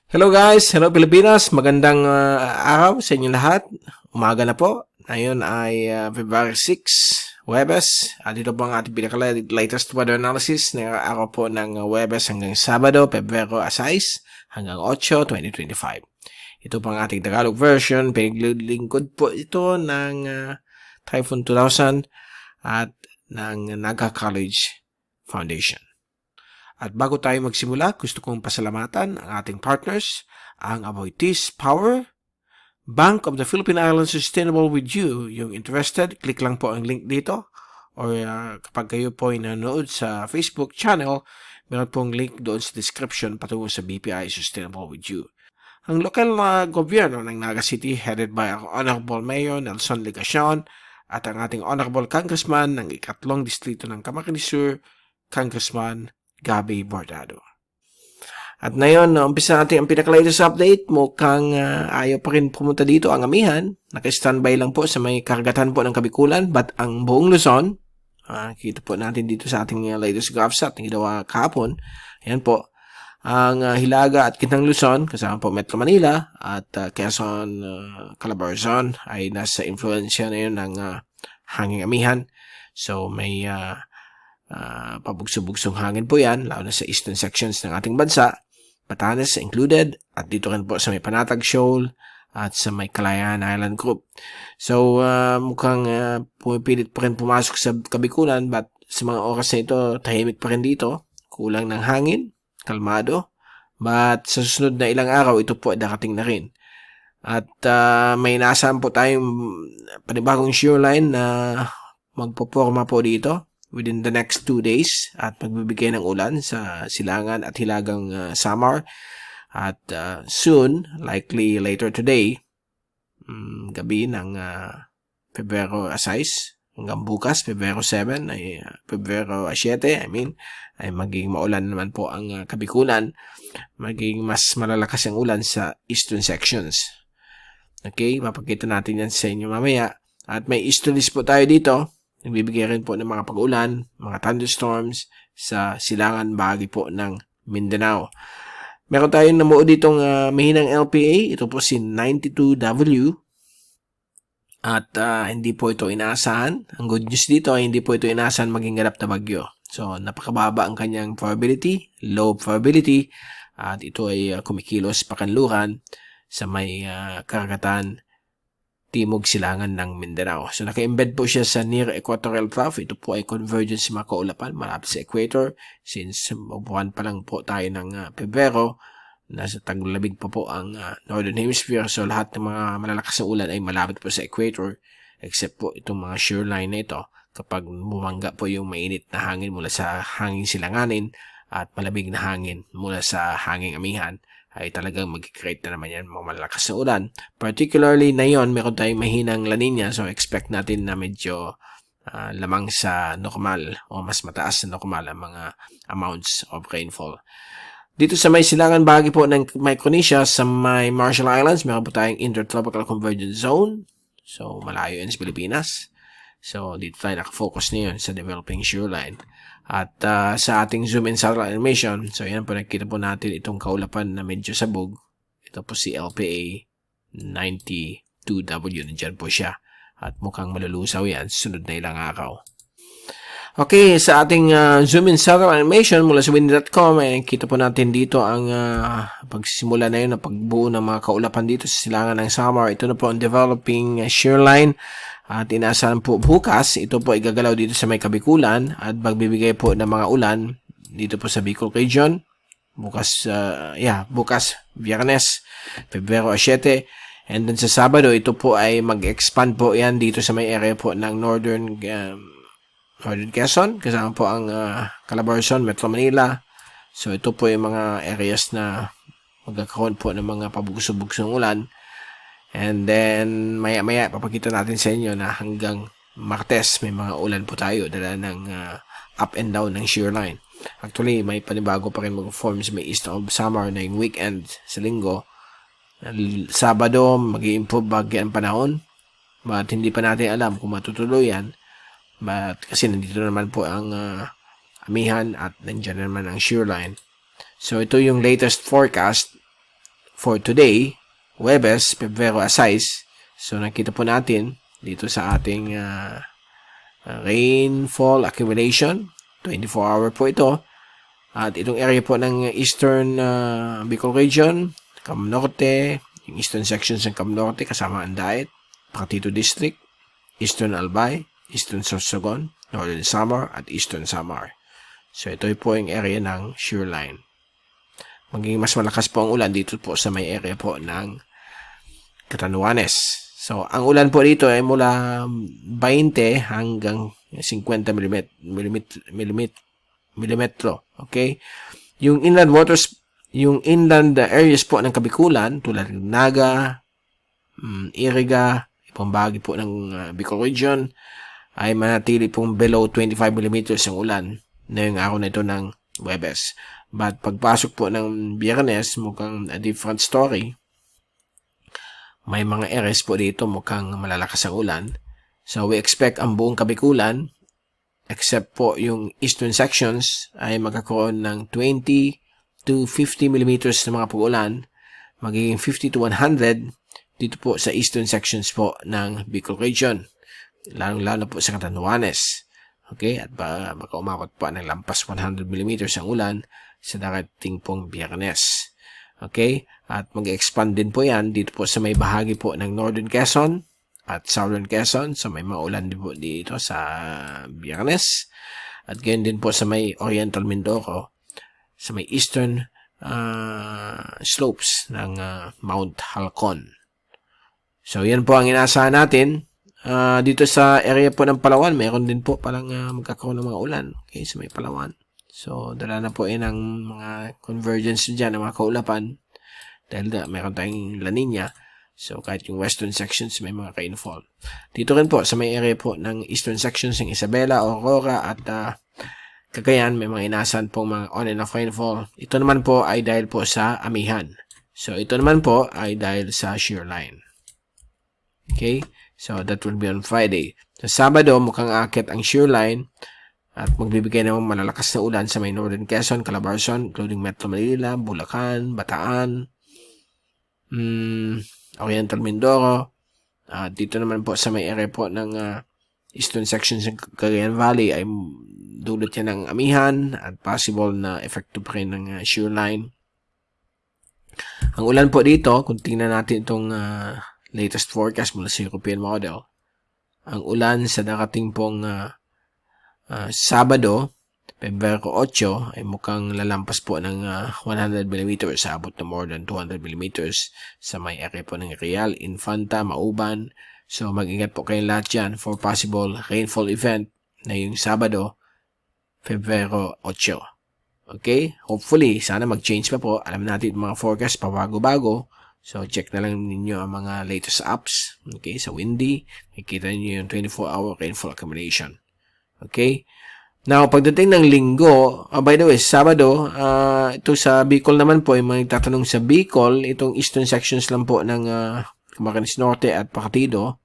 Hello guys, hello Pilipinas, magandang araw sa inyo lahat. Umaga na po. Ngayon ay February 6, Huwebes. Dito po ang ating pinaka-latest weather analysis na araw po ng Huwebes hanggang Sabado, Pebrero 6 hanggang 8, 2025. Ito po ang ating Tagalog version. Pinaglilingkod po ito ng Typhoon 2000 at ng Naga College Foundation. At bago tayo magsimula, gusto kong pasalamatan ang ating partners, ang Aboitiz Power, Bank of the Philippine Islands Sustainable with You. Yung interested, click lang po ang link dito. Or kapag kayo po ay nanonood sa Facebook channel, meron pong link doon sa description patungo sa BPI Sustainable with You. Ang lokal na gobyerno ng Naga City headed by our Honorable Mayor Nelson Legacion at ang ating Honorable Congressman ng ikatlong distrito ng Camarines Sur, Congressman Gabby Bordado. At ngayon, umpisa natin ang pinaka-latest update. Mukhang ayaw pa rin pumunta dito ang amihan. Naka-standby lang po sa may karagatan po ng Kabikulan. But ang buong Luzon, kita po natin dito sa ating latest graph set na ginawa kahapon. Ayan po. Ang Hilaga at Kitang Luzon, kasama po Metro Manila at Quezon, Calabarzon ay nasa influensya na yun ng hanging amihan. So may pabugso-bugsong hangin po yan, lalo na sa eastern sections ng ating bansa. Batanes included, at dito rin po sa may Panatag Shoal at sa may Kalayaan Island Group. So, mukhang pumipilit pa rin pumasok sa Kabikulan, but sa mga oras na ito, tahimik pa rin dito. Kulang ng hangin, kalmado. But sa susunod na ilang araw, ito po ay darating na rin. At may inaasahan po tayong panibagong shoreline na magpoporma po dito within the next 2 days at magbibigay ng ulan sa Silangan at Hilagang Samar. At soon, likely later today, gabi ng Pebrero 6 hanggang bukas, Pebrero 7, ay Pebrero 7, ay magiging maulan naman po ang Kabikulan. Magiging mas malalakas ang ulan sa eastern sections. Okay, mapakita natin yan sa inyo mamaya. At may easterlies po tayo dito. Nagbibigay rin po ng mga pag-ulan, mga thunderstorms sa silangan bahagi po ng Mindanao. Meron tayong namuo ditong mahinang LPA. Ito po si 92W. At hindi po ito inaasahan. Ang good news dito ay hindi po ito inaasahan maging ganap na bagyo. So, napakababa ang kanyang probability, low probability. At ito ay kumikilos pakanluran sa may karagatan timog silangan ng Mindanao. So, naka-embed po siya sa near equatorial trough. Ito po ay convergence sa mga kaulapan malapit sa equator. Since buwan pa lang po tayo ng Pebrero, nasa taglamig pa po ang Northern Hemisphere. So, lahat ng mga malalakas na ulan ay malapit po sa equator except po itong mga shoreline na ito. Kapag bumangga po yung mainit na hangin mula sa hanging silanganin at malamig na hangin mula sa hanging amihan, ay talagang mag-create na naman yan mga malakas na ulan. Particularly na yon, meron tayong mahinang La Nina, so expect natin na medyo lamang sa normal o mas mataas sa normal ang mga amounts of rainfall. Dito sa may silangan bahagi po ng Micronesia, sa may Marshall Islands, meron po tayong Intertropical Convergence Zone. So, malayo yan sa Pilipinas. So, dito tayo nakafocus na yun sa developing shoreline. At sa ating zoom in satellite animation, so yan po nakikita po natin itong kaulapan na medyo sabog. Ito po si LPA 92W. Nandiyan po siya. At mukhang malulusaw yan sunod na ilang araw. Okay, sa ating zoom in satellite animation mula sa windy.com, ay nakikita po natin dito ang pagsisimula na yun na pagbuo ng mga kaulapan dito sa silangan ng Samar. Ito na po ang developing shoreline. At inaasahan po bukas, ito po ay gagalaw dito sa may Kabikulan at magbibigay po ng mga ulan dito po sa Bicol region. Bukas, Biyernes, Pebrero 7. And then sa Sabado, ito po ay mag-expand po yan dito sa may area po ng Northern Quezon. Kasama po ang Calabarzon, Metro Manila. So ito po yung mga areas na magkakaroon po ng mga pabugso-bugsong ulan. And then, maya-maya, papakita natin sa inyo na hanggang Martes, may mga ulan po tayo dala ng up and down ng shoreline. Actually, may panibago pa rin mag-form sa may east of Samar na yung weekend sa linggo. Sabado, mag-i-improve bagay ang panahon. But hindi pa natin alam kung matutuloy yan. But kasi nandito naman po ang amihan at nandiyan naman ang shoreline. So, ito yung latest forecast for today, Huwebes, Pebrero Assize. So, nakita po natin dito sa ating rainfall accumulation. 24-hour po ito. At itong area po ng Eastern Bicol Region, Cam Norte, yung Eastern sections ng Cam Norte, kasama ang Daet, Pakatito District, Eastern Albay, Eastern Sorsogon, Northern Samar, at Eastern Samar. So, ito po yung area ng shear line. Magiging mas malakas po ang ulan dito po sa may area po ng Catanduanes. So, ang ulan po dito ay mula 20 hanggang 50 milimetro. Okay? Yung inland waters, yung inland areas po ng Kabikulan, tulad ng Naga, Iriga, ibang bahagi po ng Bicol Region, ay manatili pong below 25 millimeters ang ulan na yung araw na ito ng Huwebes. But pagpasok po ng Biyernes, mukhang a different story. May mga areas po dito mukhang malalakas ang ulan. So we expect ang buong Kabikulan, except po yung eastern sections, ay magkakaroon ng 20 to 50 millimeters na mga pag-ulan, magiging 50 to 100 dito po sa eastern sections po ng Bicol Region, lalong-lalo po sa Catanduanes. Okay, at baka umabot pa ng lampas 100 millimeters ang ulan sa darating pong Biyernes. Okay, at mag-expand din po yan dito po sa may bahagi po ng Northern Quezon at Southern Quezon. So may maulan din po dito sa Biyernes. At gayon din po sa may Oriental Mindoro, sa may eastern slopes ng Mount Halcon. So yan po ang inaasahan natin. Dito sa area po ng Palawan, mayroon din po palang magkakaroon ng mga ulan. Okay, sa may Palawan. So, dala na po ang mga convergence dyan, ng mga kaulapan. Dahil mayroon tayong La Nina. So, kahit yung western sections, may mga rainfall. Dito rin po, sa may area po ng eastern sections ng Isabela, Aurora, at Cagayan, may mga inaasahan pong mga on and off rainfall. Ito naman po ay dahil po sa amihan. So, ito naman po ay dahil sa shear line. Okay? So, that will be on Friday. Sa Sabado, mukhang akit ang shear line at magbibigay ng malalakas na ulan sa may Northern Quezon, Calabarzon, including Metro Manila, Bulacan, Bataan, Oriental Mindoro. Dito naman po sa may area po ng eastern sections ng Cagayan Valley ay dulot yan ng amihan at possible na effective pa rin ng shear line. Ang ulan po dito, kung tingnan natin itong latest forecast mula sa European model, ang ulan sa darating pong Sabado, Pebrero 8, ay mukhang lalampas po ng 100 mm, abot na more than 200 mm sa may area po ng Real, Infanta, Mauban. So mag-ingat po kayong lahat dyan for possible rainfall event na yung Sabado, Pebrero 8. Okay? Hopefully, sana mag-change pa po. Alam natin yung mga forecast pabago-bago. So, check na lang ninyo ang mga latest apps. Okay, sa Windy, makikita niyo yung 24-hour rainfall accumulation. Okay? Now, pagdating ng linggo, by the way, Sabado, ito sa Bicol naman po, yung mga tatanong sa Bicol, itong eastern sections lang po ng Camarines Norte at Pakatido,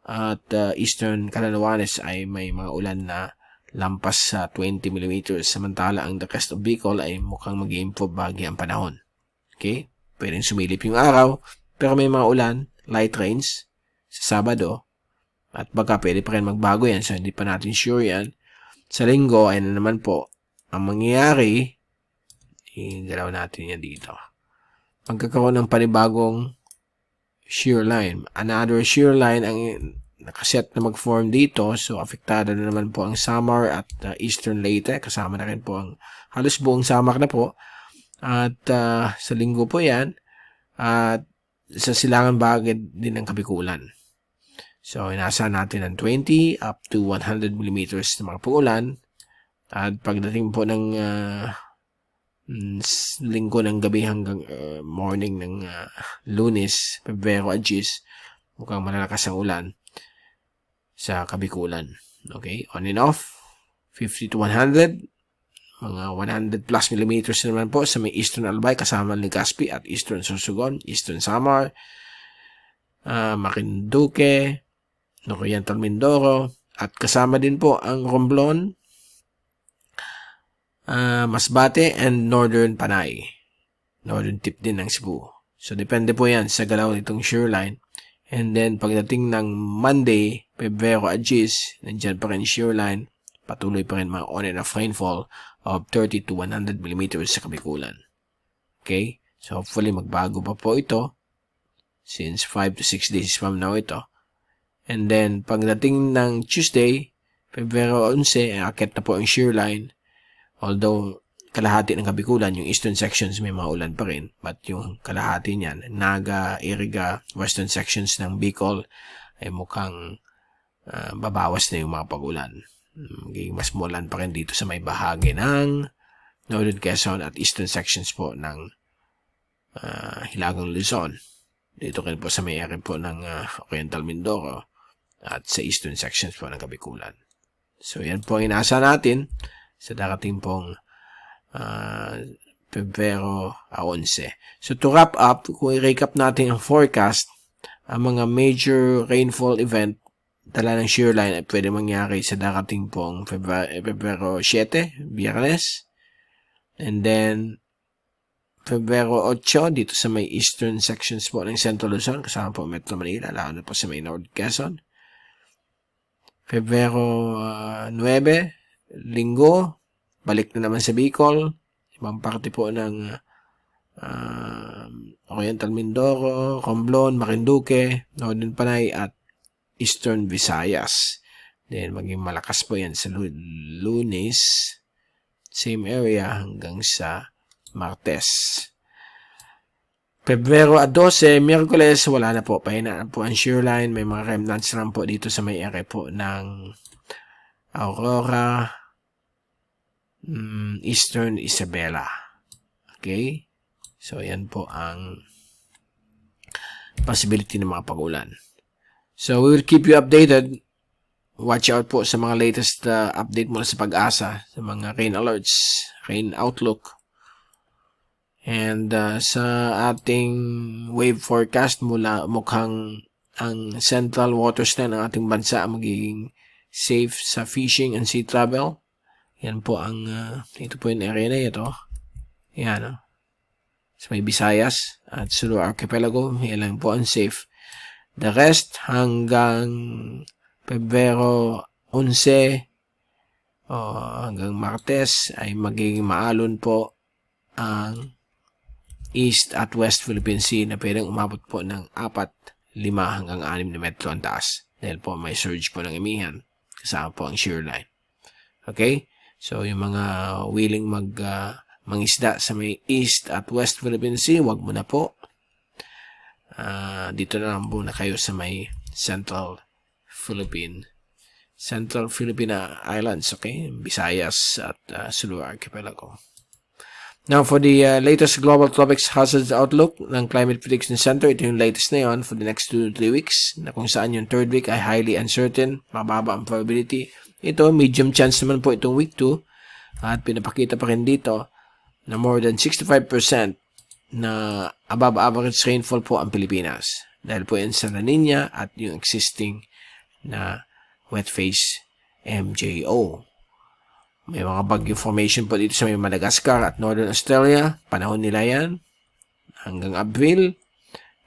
at eastern Catanduanes ay may mga ulan na lampas sa 20 mm. Samantala, ang the rest of Bicol ay mukhang mag-improve bahagi ang panahon. Okay? Pwedeng sumilip yung araw, pero may mga ulan, light rains, sa Sabado, at baka pwede pa rin magbago yan, so hindi pa natin sure yan. Sa linggo, ay na naman po, ang mangyayari, i-galaw natin yan dito. Magkakaroon ng panibagong shear line. Another shear line ang nakaset na mag-form dito, so apektado na naman po ang Samar at Eastern Leyte, kasama na rin po ang halos buong Samar na po. At sa linggo po yan, at sa silangan bahagi din ng Kabikulan. So, inaasahan natin ng 20 up to 100 mm na mga pag-ulan. At pagdating po ng linggo ng gabi hanggang morning ng Lunes, Pebrero 10, mukhang malalakas ang ulan sa Kabikulan. Okay, on and off, 50 to 100. Mga 100 plus millimeters naman po sa may Eastern Albay, kasama ng Legazpi at Eastern Sorsogon, Eastern Samar, Marinduque, Oriental Mindoro, at kasama din po ang Romblon, Masbate, and Northern Panay. northern tip din ng Cebu. So, depende po yan sa galaw nitong shoreline. And then, pagdating ng Monday, Pebrero Agis, nandyan pa rin shoreline. Patuloy pa rin mga on and off rainfall of 30 to 100 millimeters sa Kabikulan. Okay? So, hopefully, magbago pa po ito since 5 to 6 days from now ito. And then, pagdating ng Tuesday, Pebrero 11, akit na po ang shoreline. Although, kalahati ng Kabikulan, yung eastern sections may mga ulan pa rin. But yung kalahati niyan, Naga, Iriga, western sections ng Bicol, ay mukhang babawas na yung mga pag-ulan. Magiging mas mulan pa rin dito sa may bahagi ng Northern Quezon at eastern sections po ng Hilagang Luzon. Dito rin po sa may area po ng Oriental Mindoro at sa eastern sections po ng Kabikulan. So, yan po ang inaasa natin sa darating pong Pebrero 11. So, to wrap up, kung i-recap natin ang forecast, ang mga major rainfall event dala ng shoreline ay pwede mangyari sa darating pong Pebrero 7, Biyernes. And then, Pebrero 8, dito sa may eastern sections po ng Central Luzon, kasama po Metro Manila, lalo na po sa may North Quezon. Pebrero 9, Linggo, balik na naman sa Bicol, ibang parte po ng Oriental Mindoro, Romblon, Marinduque, Northern Panay, at Eastern Visayas. Then, maging malakas po yan sa Lunes, same area hanggang sa Martes. Pebrero 12, Miyerkules, wala na po. Pahina na po ang shoreline. May mga remnants lang po dito sa may area po ng Aurora, Eastern Isabela. Okay? So, yan po ang possibility ng mga pag-ulan. So, we will keep you updated. Watch out po sa mga latest update mula sa Pag-asa, sa mga rain alerts, rain outlook. And sa ating wave forecast mula mukhang ang central waters na ng ating bansa magiging safe sa fishing and sea travel. Yan po ang, ito po yung area na ito. Yan, sa may Visayas at Sulu Archipelago, yan lang po ang safe. The rest hanggang Pebrero 11 hanggang Martes ay magiging maalon po ang East at West Philippine Sea na pwedeng umabot po ng 4, 5 hanggang 6 na metro ang taas. Dahil po may surge po ng amihan kasama po ang shoreline. Okay? So, yung mga willing mangisda sa may East at West Philippine Sea, wag mo na po. Dito na lang muna kayo sa may Central Philippine Islands, okay? Visayas at Sulu Archipelago. Now, for the latest Global Tropics Hazards Outlook ng Climate Prediction Center, ito yung latest na yun for the next 2 to 3 weeks, na kung saan yung third week ay highly uncertain, mababa ang probability. Ito, medium chance naman po itong week 2, at pinapakita pa rin dito na more than 65% na above average rainfall po ang Pilipinas. Dahil po yan sa La Nina at yung existing na wet phase MJO. May mga bagyo formation po dito sa may Madagascar at Northern Australia. Panahon nila yan hanggang Abril.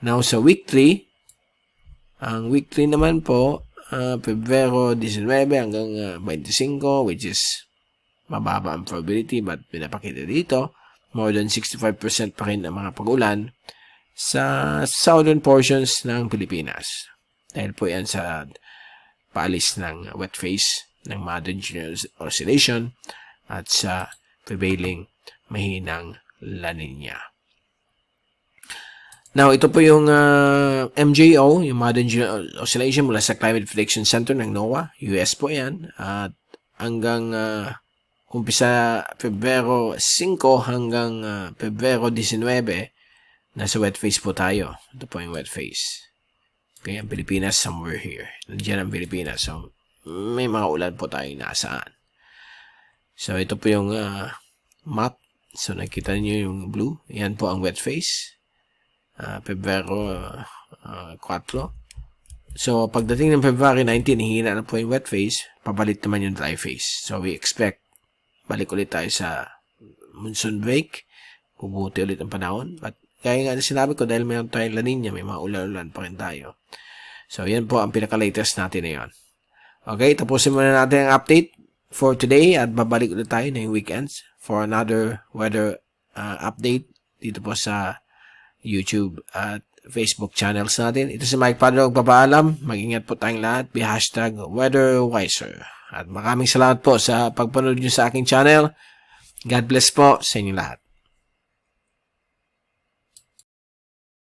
Now sa week 3, ang week 3 naman po, Pebrero 19 hanggang 25, which is mababa ang probability, but pinapakita dito, more than 65% pa rin ang mga pag-ulan sa southern portions ng Pilipinas. Dahil po yan sa paalis ng wet phase ng Modern General Oscillation at sa prevailing mahinang La Nina. Now, ito po yung MJO, yung Modern General Oscillation mula sa Climate Prediction Center ng NOAA. US po yan. At hanggang umpisa Pebrero 5 hanggang Pebrero 19, nasa wet phase po tayo. Ito po yung wet phase. Okay, ang Pilipinas somewhere here. Nandiyan ang Pilipinas. So, may mga ulan po tayo nasaan. So, ito po yung map. So, nakita niyo yung blue. Yan po ang wet phase. Pebrero 4. So, pagdating ng February 19, hihina na po yung wet phase. Pabalik naman yung dry phase. So, we expect balik ulit tayo sa monsoon break bubuti ulit ang panahon. But kaya nga sinabi ko, dahil mayroon tayong La Nina, may mga ulan-ulan pa rin tayo. So, yan po ang pinaka-latest natin ngayon. Okay, tapusin muna natin ang update for today at babalik ulit tayo na yung weekends for another weather update dito po sa YouTube at Facebook channels natin. Ito si Mike Padre, magpapaalam. Mag-ingat po tayong lahat. Be #WeatherWiser. At maraming salamat po sa pagpanood nyo sa aking channel. God bless po sa inyo lahat.